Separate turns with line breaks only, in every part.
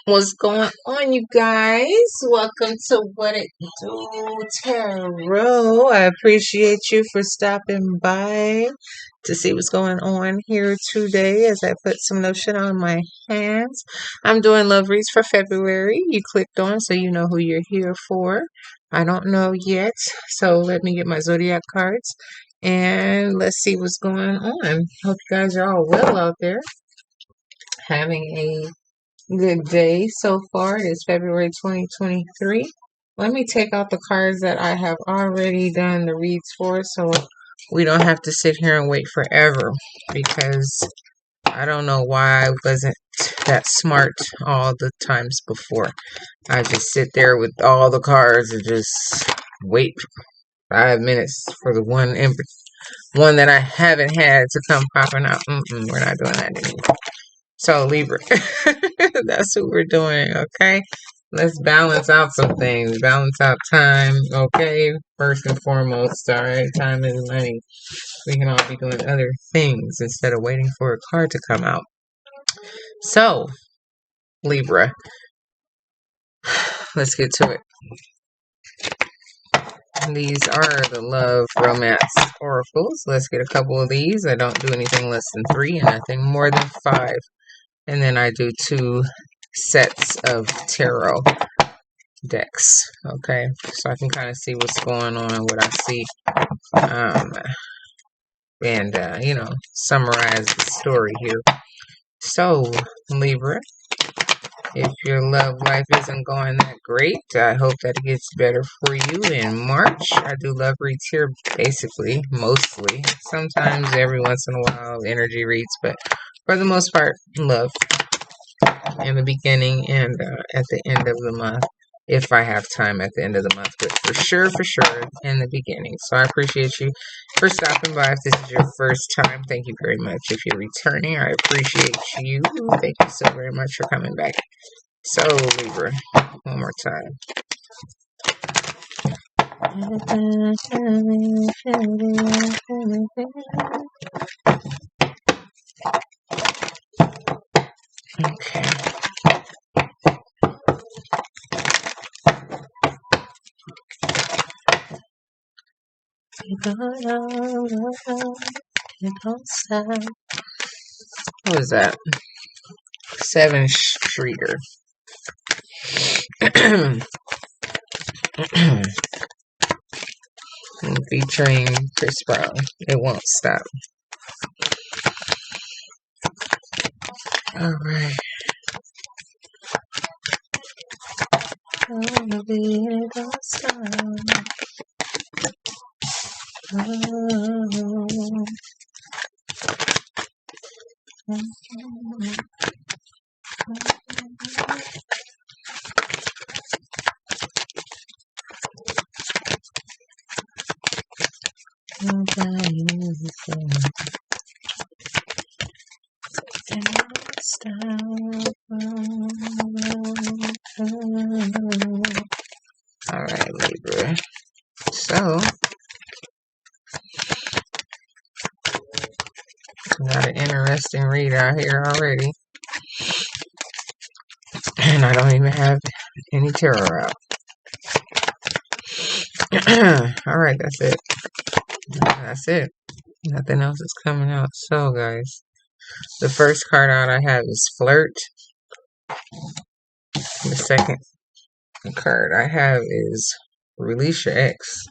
What's going on, you guys? Welcome to What It Do Tarot. I appreciate you for stopping by to see what's going on here today as I put some lotion on my hands. I'm doing love reads for February. You clicked on so you know who you're here for. I don't know yet, so let me get my zodiac cards and let's see what's going on. Hope you guys are all well out there, having a good day so far. It is February 2023. Let me take out the cards that I have already done the reads for so we don't have to sit here and wait forever, because I don't know why I wasn't that smart all the times before. I just sit there with all the cards and just wait 5 minutes for the one that I haven't had to come popping out. We're not doing that anymore. So Libra, that's what we're doing, okay? Let's balance out some things. Balance out time, okay? First and foremost, all right? Time is money. We can all be doing other things instead of waiting for a card to come out. So, Libra, let's get to it. These are the love romance oracles. Let's get a couple of these. I don't do anything less than 3 and nothing more than 5. And then I do 2 sets of tarot decks, okay, so I can kind of see what's going on, what I see, and summarize the story here. So, Libra, if your love life isn't going that great, I hope that it gets better for you in March. I do love reads here, basically, mostly. Sometimes, every once in a while, energy reads, but for the most part, love in the beginning and at the end of the month. If I have time at the end of the month, but for sure, in the beginning. So I appreciate you for stopping by. If this is your first time, thank you very much. If you're returning, I appreciate you. Thank you so very much for coming back. So, Libra, one more time. Okay. What was that? 7 Streeter. Featuring Chris Brown. It won't stop. Alright. It don't stop. Alright, Libra. So, got an interesting read out here already. And I don't even have any tarot out. Alright, that's it. That's it. Nothing else is coming out. So, guys, the first card out I have is Flirt. The second card I have is Release Your Ex.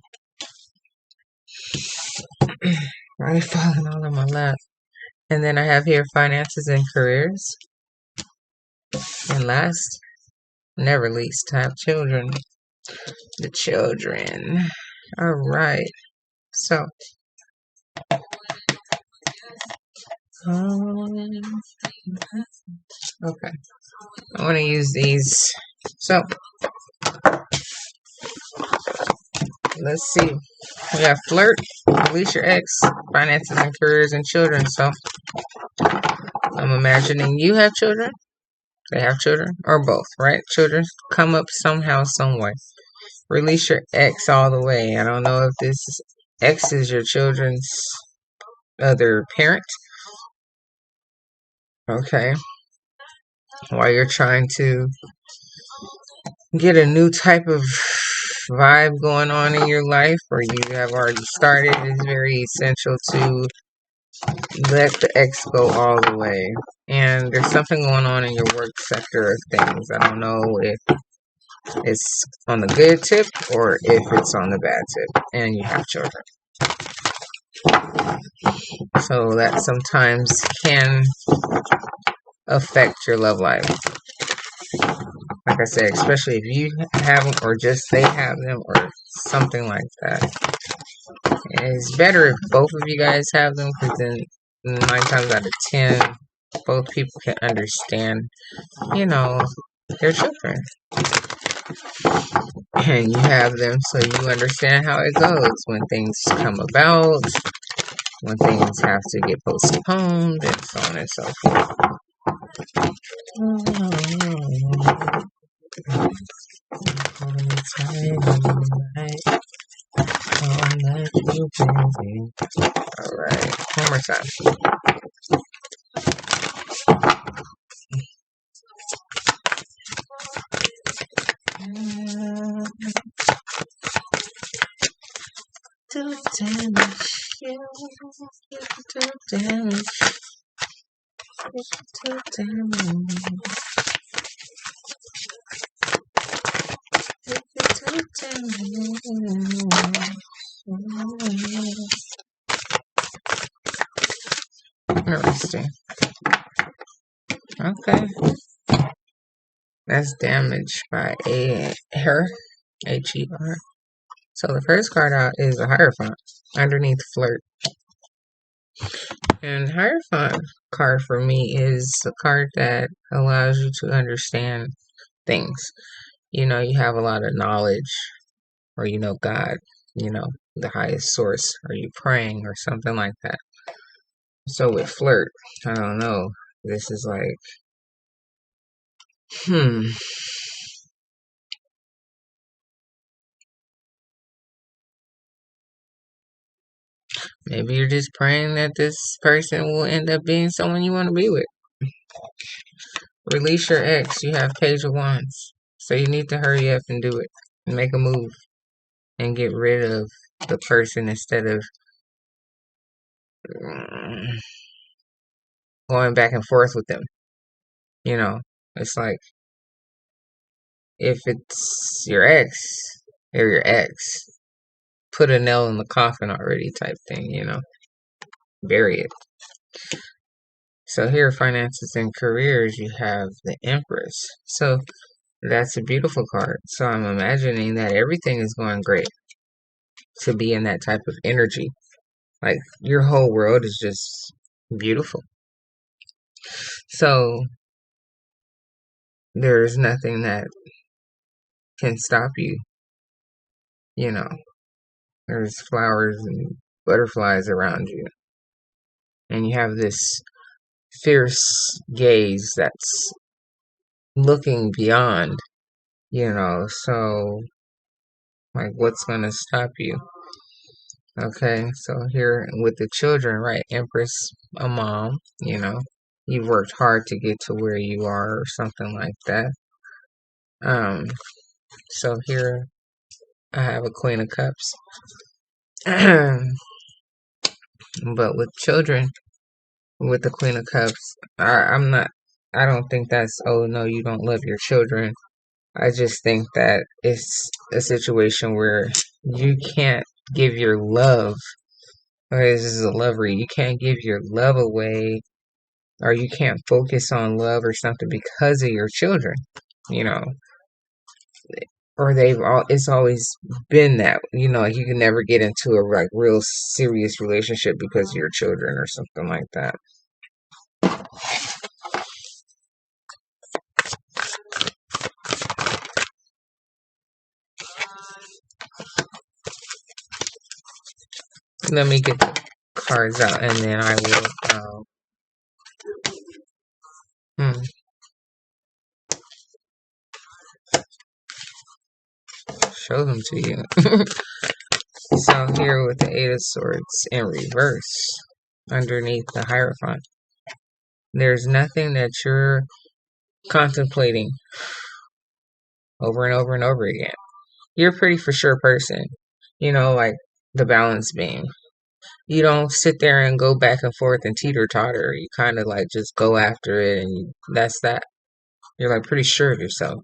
Right, falling all in my lap. And then I have here Finances and Careers. And last, never least, I have Children. The children. Alright. So, okay. I want to use these. So, let's see. We got Flirt, Release Your Ex, Finances and Careers, and Children. So, I'm imagining you have children. They have children, or both, right? Children come up somehow, some way. Release your ex all the way. I don't know if this ex is your children's other parent. Okay. while you're trying to get a new type of vibe going on in your life, or you have already started, it's very essential to let the X go all the way. And there's something going on in your work sector of things. I don't know if it's on the good tip or if it's on the bad tip, and you have children. So that sometimes can affect your love life. Like I said, especially if you have them or just they have them or something like that. And it's better if both of you guys have them, because then 9 times out of 10, both people can understand, you know, their children. And you have them so you understand how it goes when things come about, when things have to get postponed, and so on and so forth. Alright, one more time. Do damage, do damage, do damage. Interesting. Okay. That's damage by her, H-E-R. So the first card out is a Hierophant underneath Flirt. And Hierophant card for me is a card that allows you to understand things. You know, you have a lot of knowledge, or you know God, you know, the highest source. Are you praying or something like that? So with Flirt, I don't know. This is like, maybe you're just praying that this person will end up being someone you want to be with. Release your ex. You have Page of Wands. So you need to hurry up and do it. And make a move. And get rid of the person instead of going back and forth with them. You know, it's like, if it's your ex, or your ex, put a nail in the coffin already type thing, you know. Bury it. So here, finances and careers, you have the Empress. So that's a beautiful card. So I'm imagining that everything is going great to be in that type of energy. Like, your whole world is just beautiful. So there's nothing that can stop you. You know, there's flowers and butterflies around you. And you have this fierce gaze that's looking beyond, you know. So, like, what's going to stop you? Okay, so here with the children, right? Empress, a mom, you know. You've worked hard to get to where you are, or something like that. So here I have a Queen of Cups. But with children, with the Queen of Cups, I don't think that's, oh no, you don't love your children. I just think that it's a situation where you can't give your love, okay, this is a love read, you can't give your love away, or you can't focus on love or something because of your children, you know. Or it's always been that, you know, like, you can never get into a like real serious relationship because of your children or something like that. Let me get the cards out and then I will show them to you. So here with the Eight of Swords in reverse underneath the Hierophant, there's nothing that you're contemplating over and over and over again. You're a pretty for sure person, like the balance beam. You don't sit there and go back and forth and teeter totter. You kind of like just go after it, and that's that. You're like pretty sure of yourself,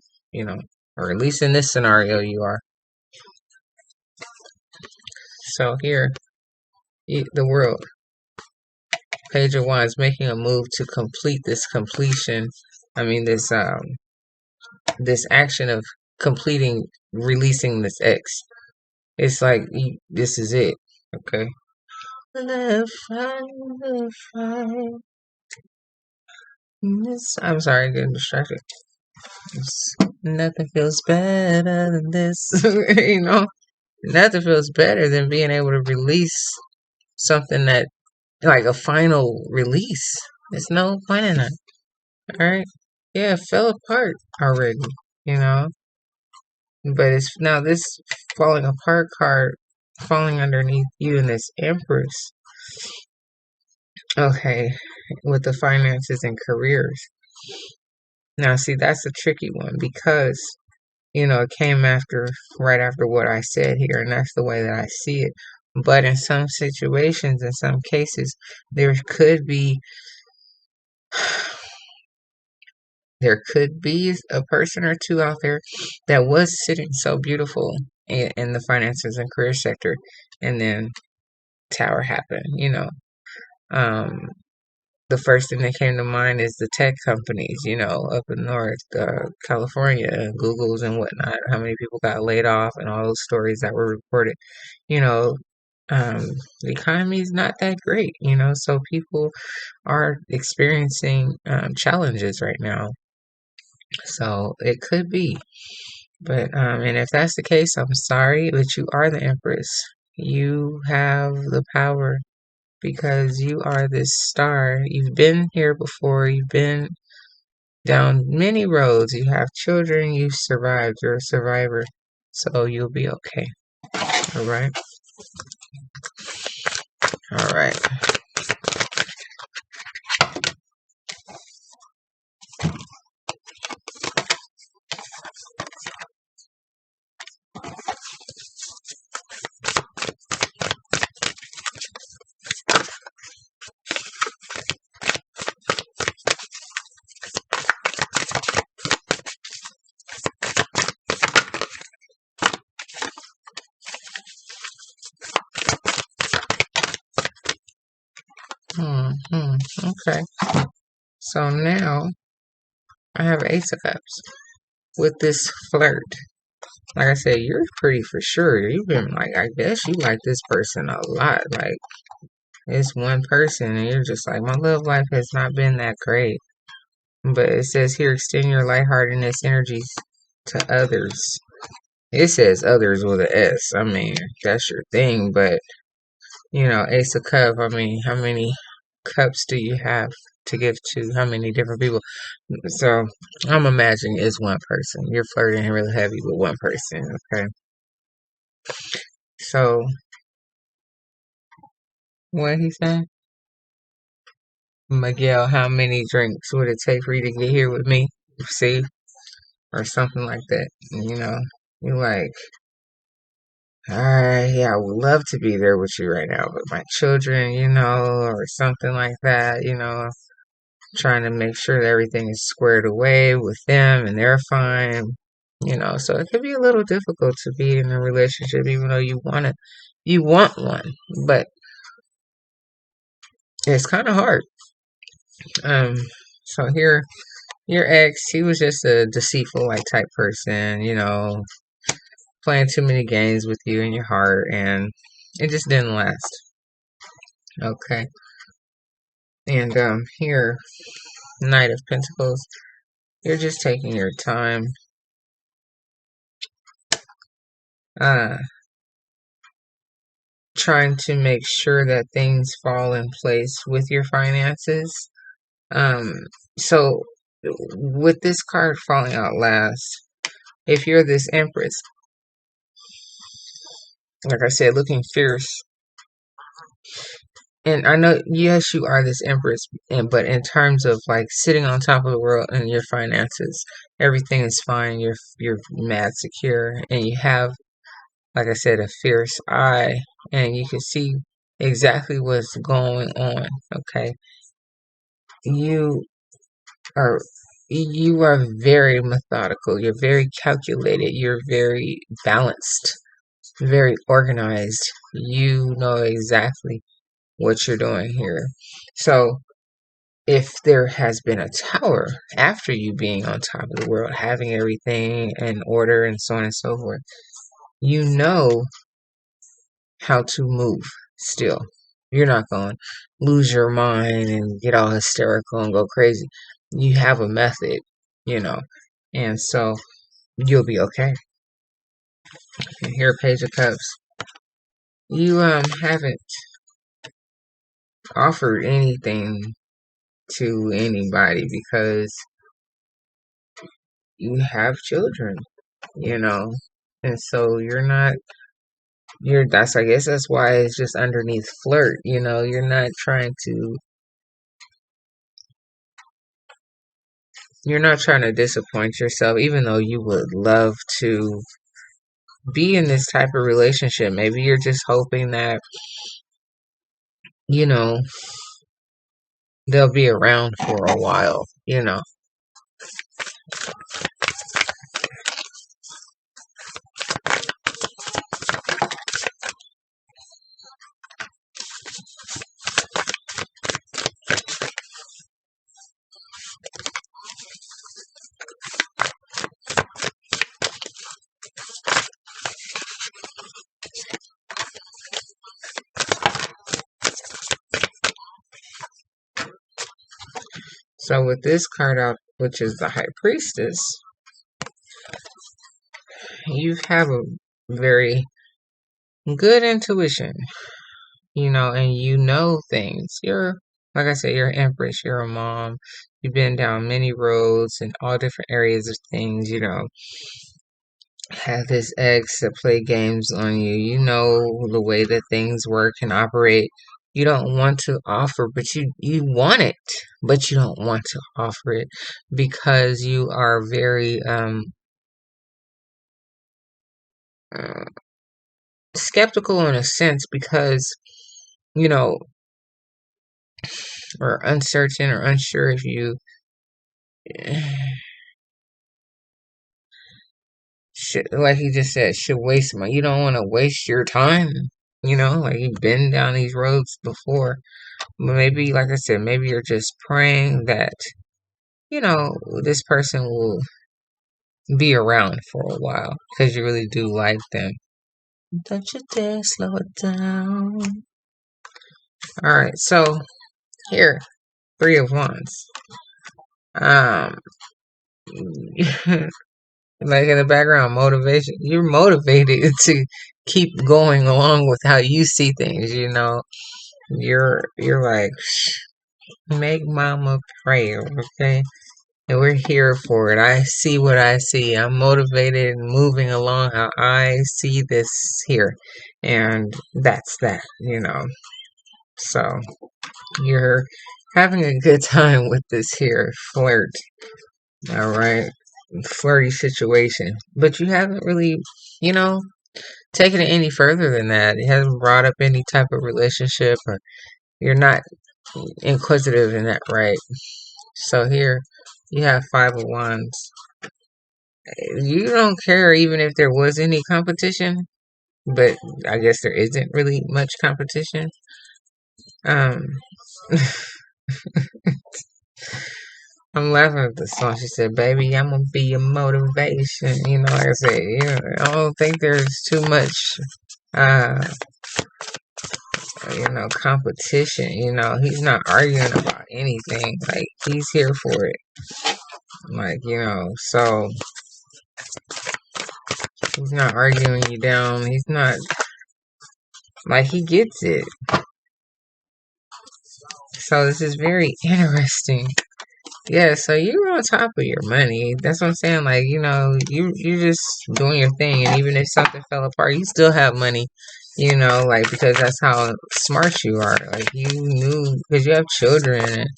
or at least in this scenario, you are. So here, the world, Page of Wands, making a move to complete this completion. I mean, this action of completing, releasing this X. It's like this is it, okay? I'm sorry, getting distracted. Nothing feels better than this, Nothing feels better than being able to release something that, like a final release. There's no point in that. All right. Yeah, it fell apart already, you know. But it's now this falling apart card falling underneath you and this Empress. Okay, with the finances and careers. Now, see, that's a tricky one because, it came right after what I said here, and that's the way that I see it. But in some situations, in some cases, there could be a person or two out there that was sitting so beautiful in the finances and career sector, and then Tower happened. The first thing that came to mind is the tech companies, up in North California, Google's and whatnot. How many people got laid off, and all those stories that were reported. You know, the economy is not that great. So people are experiencing challenges right now. So it could be. But and if that's the case, I'm sorry, but you are the Empress. You have the power because you are this star. You've been here before. You've been down many roads. You have children. You've survived. You're a survivor. So you'll be okay. All right. All right. Okay. So now I have Ace of Cups with this flirt. Like I said, you're pretty for sure. You've been like, I guess you like this person a lot. Like, it's one person, and you're just like, my love life has not been that great. But it says here, extend your lightheartedness energies to others. It says others with an S. I mean, that's your thing, but Ace of Cup. I mean, how many cups do you have to give to how many different people? So I'm imagining it's one person. You're flirting really heavy with one person, okay? So what he said? Miguel, how many drinks would it take for you to get here with me? See? Or something like that. You're like, alright, yeah, I would love to be there with you right now, but my children, or something like that, trying to make sure that everything is squared away with them and they're fine, so it could be a little difficult to be in a relationship even though you want one, but it's kind of hard. So here, your ex, he was just a deceitful like type person, playing too many games with you in your heart, and it just didn't last. Okay. And here, Knight of Pentacles, you're just taking your time. Trying to make sure that things fall in place with your finances. So with this card falling out last, if you're this Empress, like I said, looking fierce, and I know, yes, you are this empress, but in terms of like sitting on top of the world and your finances, everything is fine. You're mad secure, and you have, like I said, a fierce eye, and you can see exactly what's going on. Okay, you are you are very methodical. You're very calculated. You're very balanced, very organized. You know exactly what you're doing here. So if there has been a tower after you being on top of the world, having everything in order and so on and so forth, you know how to move still. You're not going to lose your mind and get all hysterical and go crazy. You have a method, you know, and so you'll be okay. Here, Page of Cups. You haven't offered anything to anybody because you have children, you know, and so that's, I guess that's why it's just underneath flirt, you know. You're not trying to disappoint yourself, even though you would love to be in this type of relationship. Maybe you're just hoping that, you know, they'll be around for a while, you know. So with this card out, which is the High Priestess, you have a very good intuition, you know, and you know things. Like I said, you're an empress, you're a mom. You've been down many roads and all different areas of things, you know. Have this ex that play games on you. You know the way that things work and operate. You don't want to offer, but you want it, but you don't want to offer it because you are very uh, skeptical in a sense because, you know, or uncertain or unsure if you should, like he just said, should waste money. You don't want to waste your time. You know, like you've been down these roads before. But maybe, like I said, maybe you're just praying that, you know, this person will be around for a while because you really do like them. Don't you dare slow it down. Alright, so here, Three of Wands. Um, like in the background, motivation. You're motivated to keep going along with how you see things, you know. You're like, make mama pray, okay? And we're here for it. I see what I see. I'm motivated and moving along how I see this here. And that's that, you know. So you're having a good time with this here flirt. Alright. Flirty situation. But you haven't really, you know, taken it any further than that. It hasn't brought up any type of relationship, or you're not inquisitive in that, right? So here you have Five of Wands. You don't care even if there was any competition, but I guess there isn't really much competition. Um, I'm laughing at the song. She said, "Baby, I'm gonna be your motivation." You know, like I said, I don't think there's too much, uh, competition. You know, he's not arguing about anything. Like he's here for it. Like, you know, so he's not arguing you down. He's not, like, he gets it. So this is very interesting. Yeah, so you're on top of your money. That's what I'm saying. Like, you know, you're just doing your thing, and even if something fell apart, you still have money. You know, like, because that's how smart you are. Like, you knew, because you have children, and,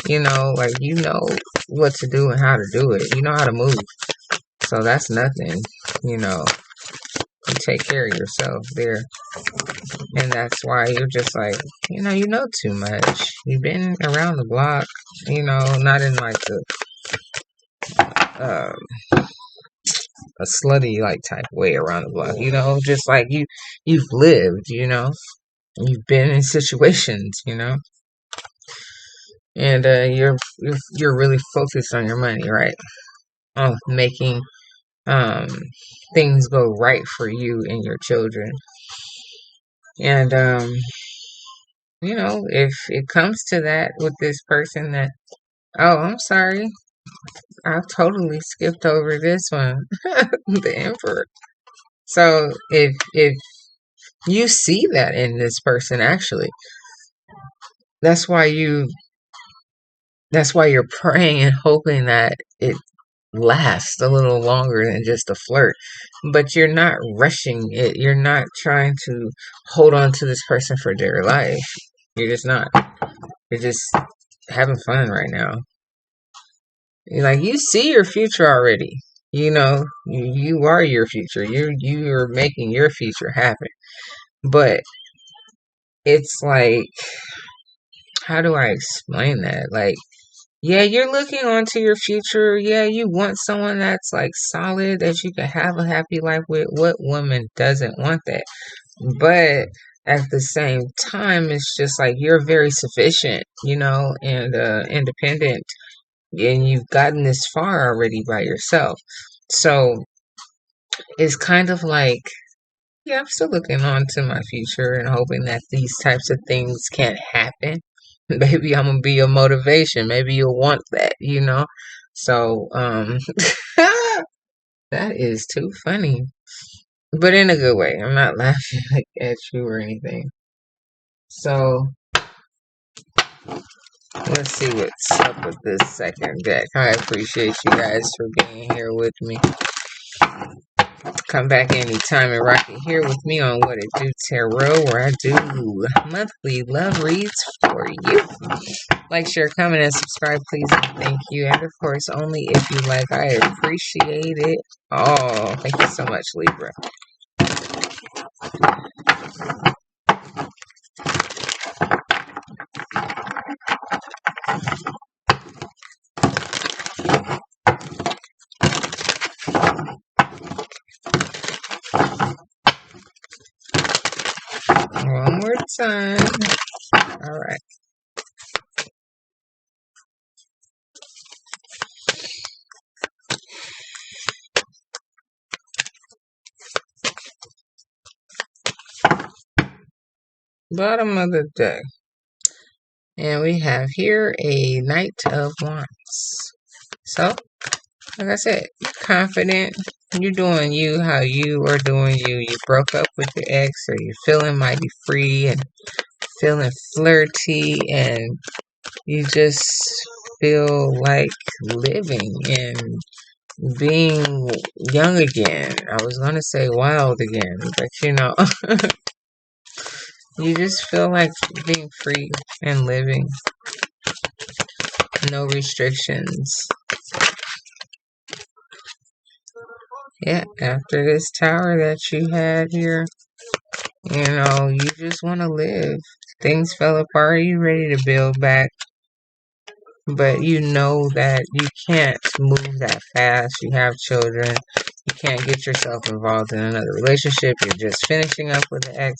you know, like, you know what to do and how to do it. You know how to move. So that's nothing, you know. You take care of yourself there. And that's why you're just like, you know too much. You've been around the block, not in like uh, a slutty like type way around the block, just like you've lived, you've been in situations, and you're really focused on your money, right? On making um things go right for you and your children. And if it comes to that with this person that, oh, I'm sorry, I totally skipped over this one, the emperor. So if you see that in this person, actually, that's why you that's why you're praying and hoping that it lasts a little longer than just a flirt. But you're not rushing it. You're not trying to hold on to this person for their life. You're just not. You're just having fun right now. You're like, you see your future already. You are your future. You're making your future happen. But it's like, how do I explain that? Like, yeah, you're looking onto your future. Yeah, you want someone that's like solid that you can have a happy life with. What woman doesn't want that? But at the same time, it's just like you're very sufficient, and independent, and you've gotten this far already by yourself. So it's kind of like, yeah, I'm still looking on to my future and hoping that these types of things can't happen. Maybe I'm gonna be a motivation. Maybe you'll want that. So, that is too funny, but in a good way. I'm not laughing at you or anything. So, let's see what's up with this second deck. I appreciate you guys for being here with me. Come back anytime and rock it here with me on What It Do Tarot, where I do monthly love reads for you. Like, share, comment, and subscribe, please, and thank you. And of course, only if you like. I appreciate it. Oh, thank you so much, Libra. One more time. All right. Bottom of the deck. And we have here a Knight of Wands. So, like I said, you're confident. You're doing you how you are doing you. You broke up with your ex, or you're feeling mighty free and feeling flirty, and you just feel like living and being young again. I was going to say wild again, but you just feel like being free and living. No restrictions. Yeah, after this tower that you had here, you just want to live. Things fell apart. You're ready to build back. But you know that you can't move that fast. You have children. You can't get yourself involved in another relationship. You're just finishing up with the ex.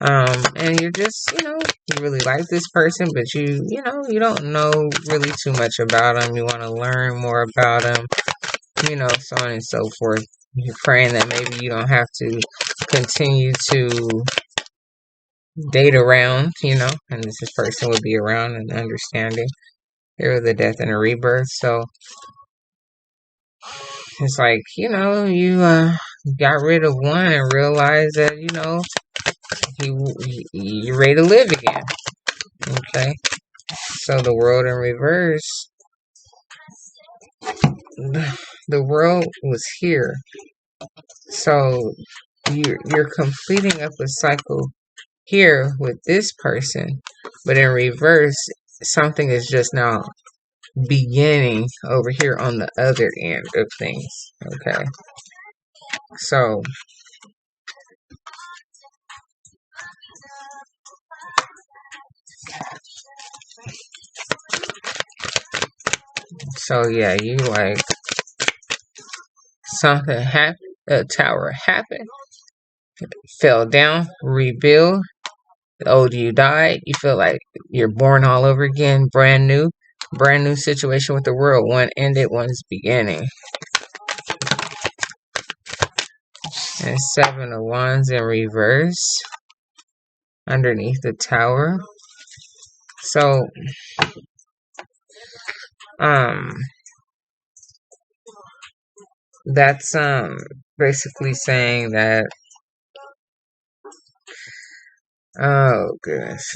And you're just, you really like this person, but you don't know really too much about them. You want to learn more about them, so on and so forth. You're praying that maybe you don't have to continue to date around, and this person would be around and understanding. Here with the death and a rebirth. So it's like, you got rid of one and realized that, you're ready to live again. Okay. So the world in reverse, the world was here. So you're completing up a cycle here with this person, but in reverse, something is just now beginning over here on the other end of things. Okay, so yeah, you like something happened, a tower happened, fell down, rebuild. The older you died, you feel like you're born all over again, brand new situation with the world. One ended, one's beginning. And 7 of Wands in reverse underneath the tower. So, that's basically saying that, oh goodness,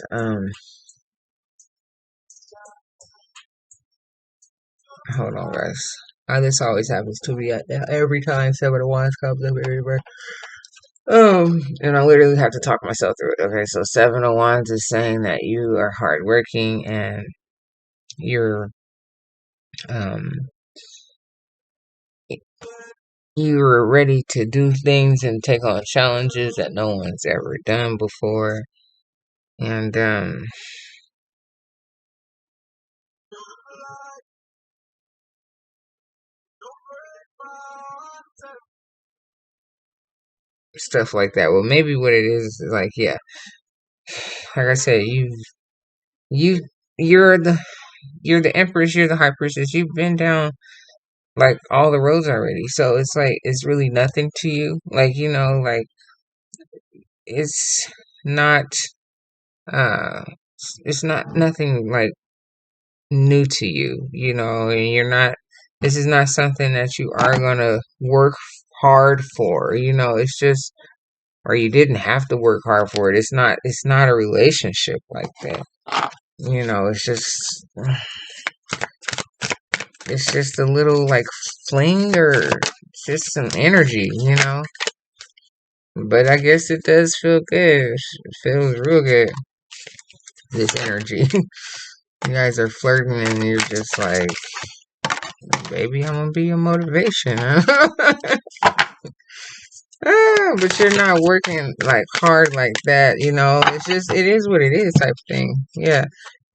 hold on guys. This always happens to me every time 7 of Wands comes up everywhere. And I literally have to talk myself through it. Okay, so 7 of Wands is saying that you are hardworking and you're you're ready to do things and take on challenges that no one's ever done before. And stuff like that. Well, maybe what it is like, yeah, like I said, you you're the empress, you're the high priestess. You've been down like all the roads already, so it's like it's really nothing to you. Like, you know, like it's not uh it's not nothing like new to you, you know, and you're not, this is not something that you are gonna work hard for, you know. It's just, or you didn't have to work hard for it. It's not a relationship like that, you know. It's just a little like fling, or it's just some energy, you know. But I guess it does feel good. It feels real good, this energy. You guys are flirting and you're just like, baby, I'm gonna be your motivation, huh? But you're not working like hard like that, you know. It's just, it is what it is type thing. Yeah.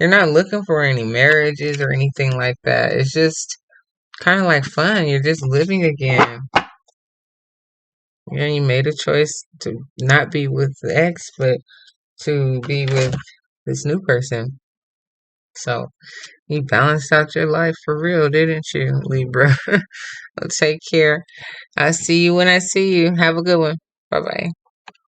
You're not looking for any marriages or anything like that. It's just kind of like fun. You're just living again. You know, you made a choice to not be with the ex, but to be with this new person. So you balanced out your life for real, didn't you, Libra? Well, take care. I'll see you when I see you. Have a good one. Bye bye.